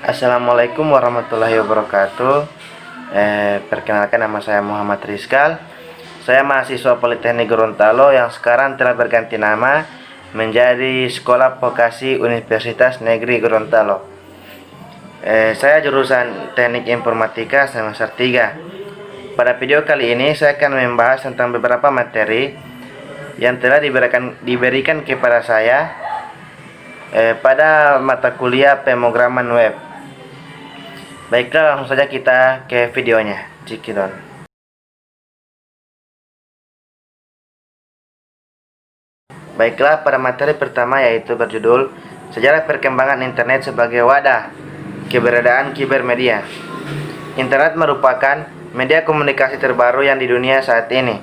Assalamualaikum warahmatullahi wabarakatuh. Perkenalkan, nama saya Muhammad Rizkal. Saya mahasiswa Politeknik Gorontalo yang sekarang telah berganti nama menjadi Sekolah Vokasi Universitas Negeri Gorontalo. Saya jurusan Teknik Informatika semester 3. Pada video kali ini saya akan membahas tentang beberapa materi yang telah diberikan kepada saya pada mata kuliah pemrograman web. Baiklah, langsung saja kita ke videonya. Cikidon. Baiklah, pada materi pertama yaitu berjudul Sejarah Perkembangan Internet sebagai Wadah Keberadaan Kibermedia. Internet merupakan media komunikasi terbaru yang di dunia saat ini.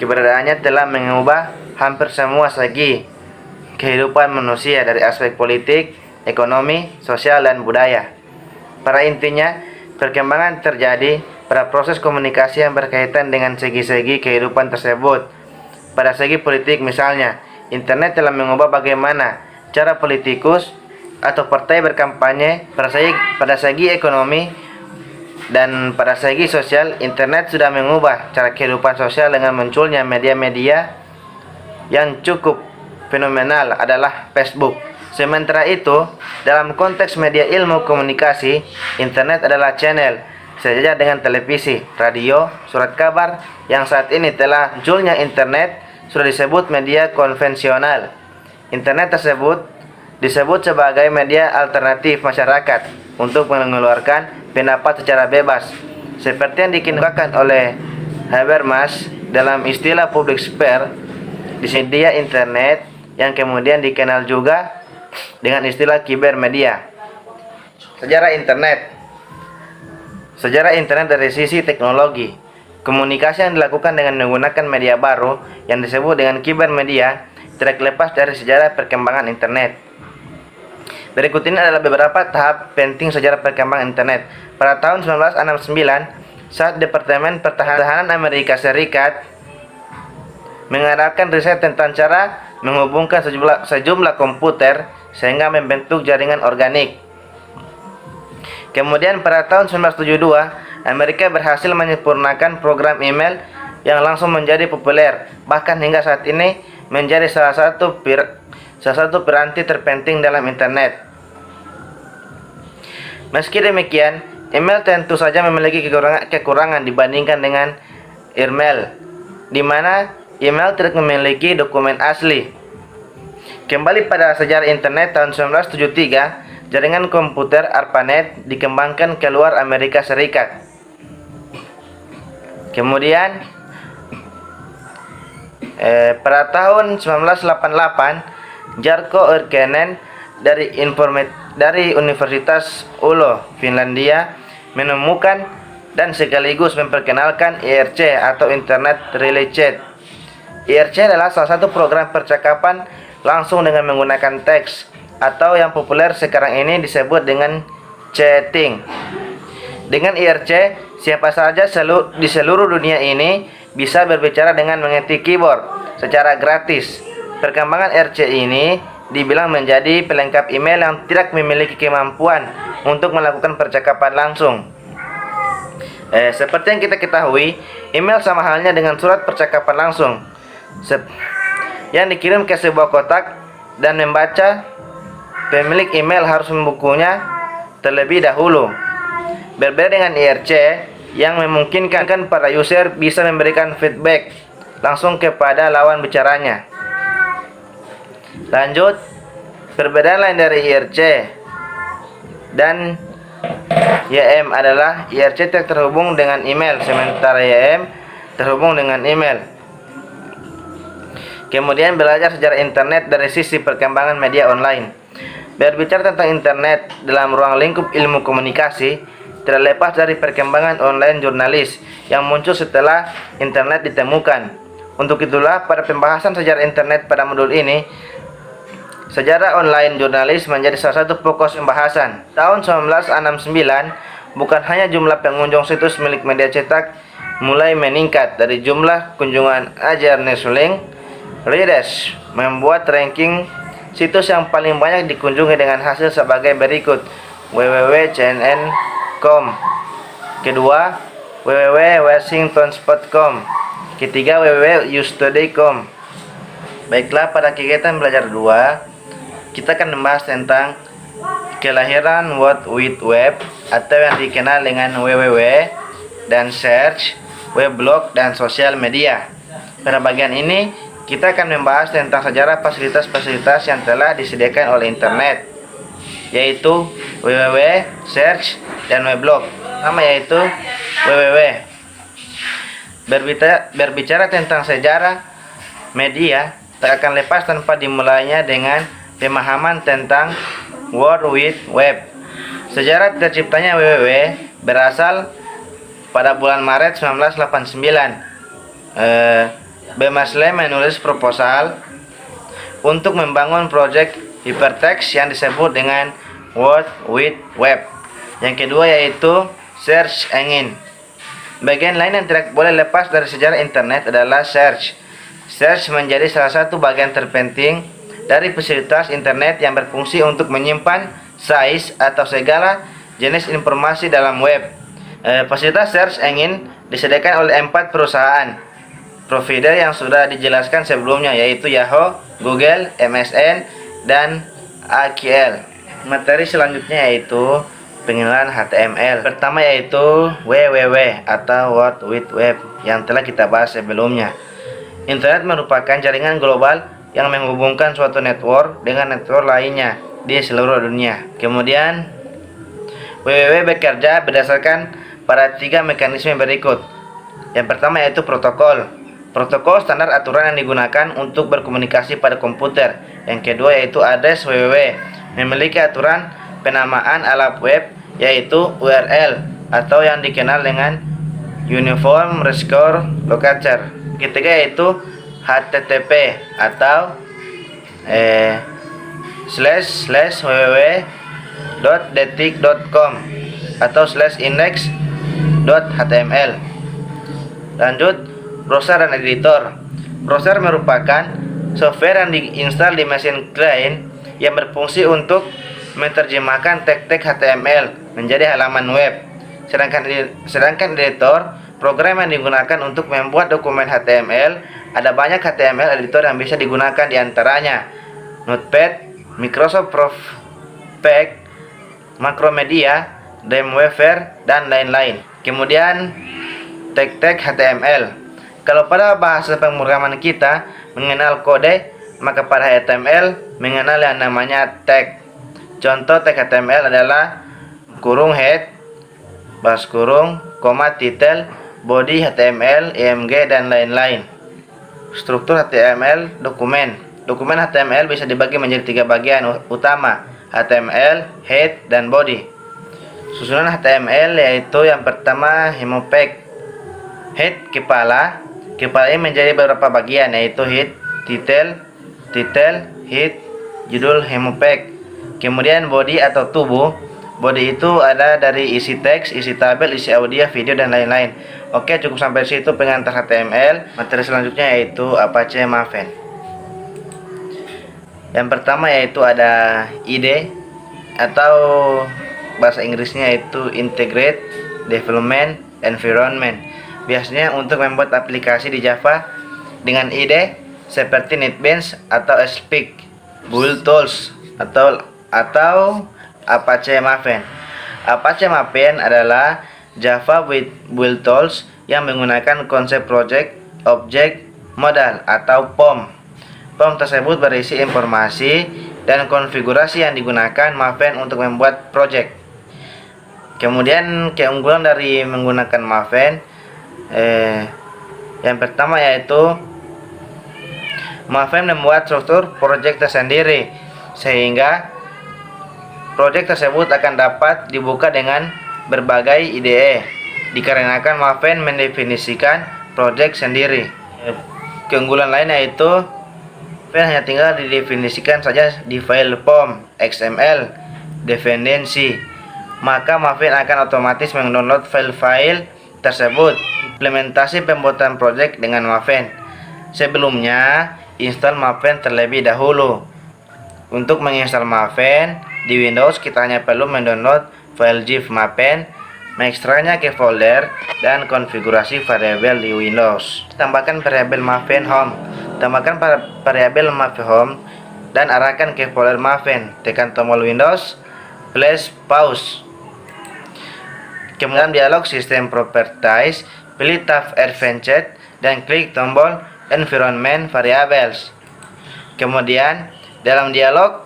Keberadaannya telah mengubah hampir semua segi kehidupan manusia dari aspek politik, ekonomi, sosial, dan budaya. Pada intinya, perkembangan terjadi pada proses komunikasi yang berkaitan dengan segi-segi kehidupan tersebut. Pada segi politik misalnya, internet telah mengubah bagaimana cara politikus atau partai berkampanye. Pada segi ekonomi dan pada segi sosial, internet sudah mengubah cara kehidupan sosial dengan munculnya media-media yang cukup fenomenal adalah Facebook. Sementara itu, dalam konteks media ilmu komunikasi, internet adalah channel sejajar dengan televisi, radio, surat kabar. Yang saat ini telah munculnya internet sudah disebut media konvensional. Internet tersebut disebut sebagai media alternatif masyarakat untuk mengeluarkan pendapat secara bebas, seperti yang dikemukakan oleh Habermas dalam istilah public sphere. Di media internet yang kemudian dikenal juga dengan istilah kibermedia. Sejarah internet dari sisi teknologi. Komunikasi yang dilakukan dengan menggunakan media baru yang disebut dengan kibermedia tidak lepas dari sejarah perkembangan internet. Berikut ini adalah beberapa tahap penting sejarah perkembangan internet. Pada tahun 1969, saat Departemen Pertahanan Amerika Serikat mengadakan riset tentang cara menghubungkan sejumlah komputer sehingga membentuk jaringan organik. Kemudian pada tahun 1972, Amerika berhasil menyempurnakan program email yang langsung menjadi populer, bahkan hingga saat ini menjadi salah satu piranti terpenting dalam internet. Meski demikian, email tentu saja memiliki kekurangan dibandingkan dengan email, di mana email tidak memiliki dokumen asli. Kembali pada sejarah internet, tahun 1973, jaringan komputer ARPANET dikembangkan keluar Amerika Serikat. Kemudian pada tahun 1988, Jarkko Yrkänen dari Universitas Ulo, Finlandia, menemukan dan sekaligus memperkenalkan IRC atau Internet Relay Chat. IRC adalah salah satu program percakapan langsung dengan menggunakan teks, atau yang populer sekarang ini disebut dengan chatting. Dengan IRC, siapa saja di seluruh dunia ini bisa berbicara dengan mengetik keyboard secara gratis. Perkembangan IRC ini dibilang menjadi pelengkap email yang tidak memiliki kemampuan untuk melakukan percakapan langsung. Seperti yang kita ketahui, email sama halnya dengan surat percakapan langsung yang dikirim ke sebuah kotak dan membaca. Pemilik email harus membukunya terlebih dahulu. Berbeda dengan IRC yang memungkinkan para user bisa memberikan feedback langsung kepada lawan bicaranya. Lanjut, perbedaan lain dari IRC dan YM adalah IRC tidak terhubung dengan email, sementara YM terhubung dengan email. Kemudian belajar sejarah internet dari sisi perkembangan media online. Berbicara tentang internet dalam ruang lingkup ilmu komunikasi tidak lepas dari perkembangan online jurnalis yang muncul setelah internet ditemukan. Untuk itulah pada pembahasan sejarah internet pada modul ini, sejarah online jurnalis menjadi salah satu fokus pembahasan. Tahun 1969, bukan hanya jumlah pengunjung situs milik media cetak mulai meningkat dari jumlah kunjungan Ajar Nesling. Redes membuat ranking situs yang paling banyak dikunjungi dengan hasil sebagai berikut. www.cnn.com. Kedua, www.washingtonspot.com. Ketiga, www.ustudy.com. Baiklah, pada kegiatan belajar 2, kita akan membahas tentang kelahiran World Wide Web atau yang dikenal dengan www dan search, weblog, dan sosial media. Pada bagian ini, kita akan membahas tentang sejarah fasilitas-fasilitas yang telah disediakan oleh internet, yaitu www, search, dan weblog. Nama yaitu www. Berbicara tentang sejarah media, tak akan lepas tanpa dimulainya dengan pemahaman tentang World Wide Web. Sejarah terciptanya www berasal pada bulan Maret 1989. Berners-Lee menulis proposal untuk membangun proyek hypertext yang disebut dengan World Wide Web. Yang kedua yaitu search engine. Bagian lain yang tidak boleh lepas dari sejarah internet adalah search. Search menjadi salah satu bagian terpenting dari fasilitas internet yang berfungsi untuk menyimpan, size, atau segala jenis informasi dalam web. Fasilitas search engine disediakan oleh 4 perusahaan provider yang sudah dijelaskan sebelumnya, yaitu Yahoo, Google, MSN, dan AOL. Materi selanjutnya yaitu pengenalan HTML. Pertama yaitu WWW atau World Wide Web yang telah kita bahas sebelumnya. Internet merupakan jaringan global yang menghubungkan suatu network dengan network lainnya di seluruh dunia. Kemudian WWW bekerja berdasarkan pada 3 mekanisme berikut. Yang pertama yaitu protokol. Protokol standar aturan yang digunakan untuk berkomunikasi pada komputer. Yang kedua yaitu address www, memiliki aturan penamaan alat web yaitu URL atau yang dikenal dengan Uniform Resource Locator. Ketiga yaitu HTTP atau //www.detik.com atau /index.html. Lanjut, browser dan editor. Browser merupakan software yang diinstal di mesin klien yang berfungsi untuk menerjemahkan teks-teks HTML menjadi halaman web. Sedangkan editor, program yang digunakan untuk membuat dokumen HTML. Ada banyak HTML editor yang bisa digunakan, diantaranya Notepad, Microsoft Prospect, Macromedia, Dreamweaver, dan lain-lain. Kemudian teks HTML. Kalau pada bahasa pemrograman kita mengenal kode, maka pada HTML mengenal yang namanya tag. Contoh tag HTML adalah kurung head, baris kurung, koma, titel, body HTML, img, dan lain-lain. Struktur HTML dokumen. Dokumen HTML bisa dibagi menjadi 3 bagian utama, HTML, head, dan body. Susunan HTML yaitu yang pertama hemopeg. Head kepala. Kepala ini menjadi beberapa bagian yaitu head, titel, head, judul, hemopeg. Kemudian body atau tubuh. Body itu ada dari isi teks, isi tabel, isi audio, video, dan lain-lain. Oke, cukup sampai situ pengantar HTML. Materi selanjutnya yaitu Apache Maven. Yang pertama yaitu ada IDE atau bahasa Inggrisnya yaitu Integrated Development Environment. Biasanya untuk membuat aplikasi di Java dengan IDE seperti NetBeans atau Speak, Build Tools atau Apache Maven. Apache Maven adalah Java with Build Tools yang menggunakan konsep Project Object Model atau POM. POM tersebut berisi informasi dan konfigurasi yang digunakan Maven untuk membuat project. Kemudian keunggulan dari menggunakan Maven yang pertama yaitu Maven membuat struktur project tersendiri sehingga project tersebut akan dapat dibuka dengan berbagai IDE dikarenakan Maven mendefinisikan project sendiri. Keunggulan lain yaitu Maven hanya tinggal didefinisikan saja di file POM XML dependency, maka Maven akan otomatis mendownload file-file tersebut. Implementasi pembuatan project dengan Maven. Sebelumnya, install Maven terlebih dahulu. Untuk menginstal Maven, Di Windows kita hanya perlu mendownload file zip Maven, mengekstraknya ke folder, dan konfigurasi variabel di Windows. Tambahkan variabel Maven Home. Tambahkan variabel Maven Home dan arahkan ke folder Maven. Tekan tombol Windows, plus pause. Kemudian dialog System Properties, pilih tab Advanced dan klik tombol Environment Variables. Kemudian dalam dialog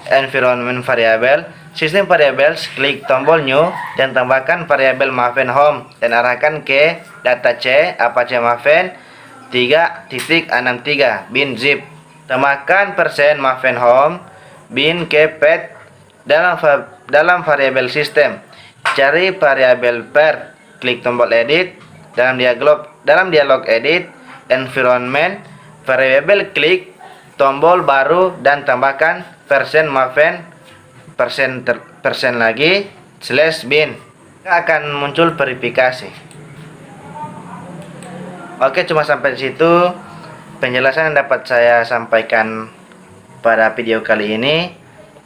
Environment Variable, System Variables, klik tombol New dan tambahkan variabel Maven Home dan arahkan ke data C Apache Maven 3.63 bin zip. Tambahkan %Maven Home bin ke path dalam variabel sistem. Cari variabel per, klik tombol edit. Dalam dialog edit environment variable, klik tombol baru dan tambahkan %Maven persen lagi /bin. Akan muncul verifikasi. Oke, cuma sampai di situ penjelasan yang dapat saya sampaikan pada video kali ini.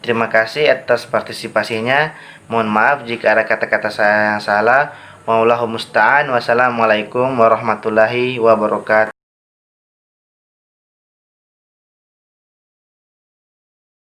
Terima kasih atas partisipasinya. Mohon maaf jika ada kata-kata saya yang salah. Wallahu musta'an. Wassalamualaikum warahmatullahi wabarakatuh.